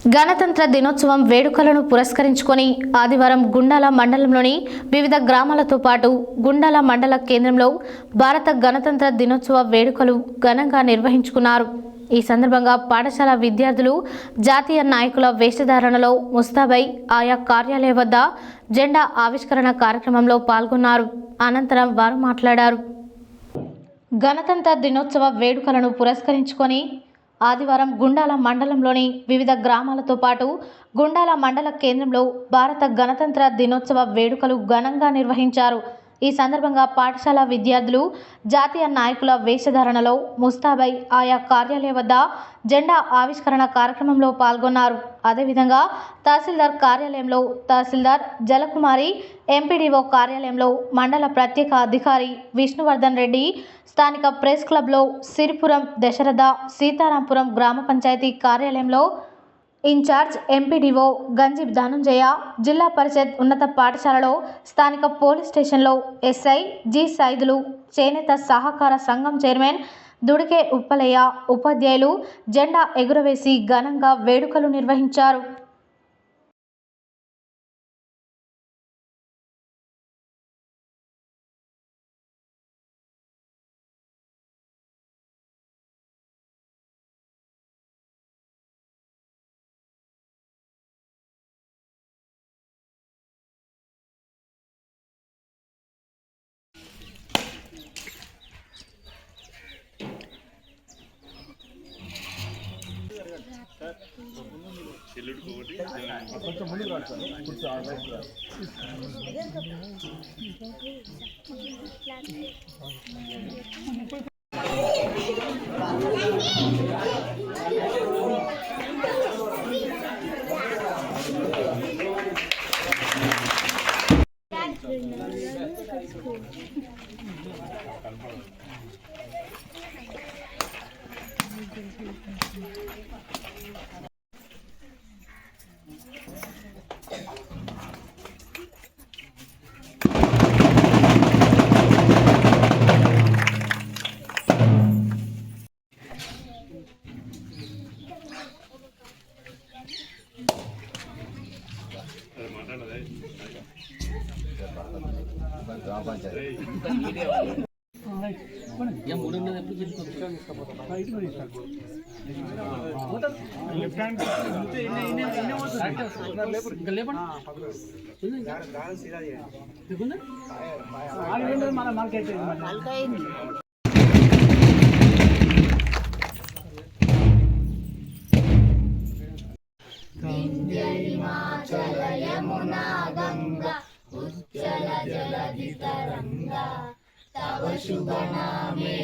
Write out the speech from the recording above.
గణతంత్ర దినోత్సవం వేడుకలను పురస్కరించుకొని ఆదివారం గుండాల మండలంలోని వివిధ గ్రామాలతో పాటు గుండాల మండల కేంద్రంలో భారత గణతంత్ర దినోత్సవ వేడుకలు ఘనంగా నిర్వహించుకున్నారు. ఈ సందర్భంగా పాఠశాల విద్యార్థులు జాతీయ నాయకుల వేషధారణలో ముస్తాబై ఆయా కార్యాలయ వద్ద జెండా ఆవిష్కరణ కార్యక్రమంలో పాల్గొన్నారు. అనంతరం వారు మాట్లాడారు. గణతంత్ర దినోత్సవ వేడుకలను పురస్కరించుకొని ఆదివారం గుండాల మండలంలోని వివిధ గ్రామాలతో పాటు గుండాల మండల కేంద్రంలో భారత గణతంత్ర దినోత్సవ వేడుకలు ఘనంగా నిర్వహించారు. ఈ సందర్భంగా పాఠశాల విద్యార్థులు జాతీయ నాయకుల వేషధారణలో ముస్తాబై ఆయా కార్యాలయ వద్ద జెండా ఆవిష్కరణ కార్యక్రమంలో పాల్గొన్నారు. అదేవిధంగా తహసీల్దార్ కార్యాలయంలో తహసీల్దార్ జలకుమారి, ఎంపీడీఓ కార్యాలయంలో మండల ప్రత్యేక అధికారి విష్ణువర్ధన్ రెడ్డి, స్థానిక ప్రెస్ క్లబ్లో సిరిపురం దశరథ, సీతారాంపురం గ్రామ పంచాయతీ కార్యాలయంలో ఇన్ఛార్జ్ ఎంపీడీఓ గంజి ధనుంజయ, జిల్లా పరిషత్ ఉన్నత పాఠశాలలో స్థానిక పోలీస్ స్టేషన్లో ఎస్ఐ జి సైదులు, చేనేత సహకార సంఘం చైర్మన్ దుడికే ఉప్పలయ్య ఉపాధ్యాయులు జెండా ఎగురవేసి ఘనంగా వేడుకలు నిర్వహించారు. కొంచెం ముందు तव शुभ नामे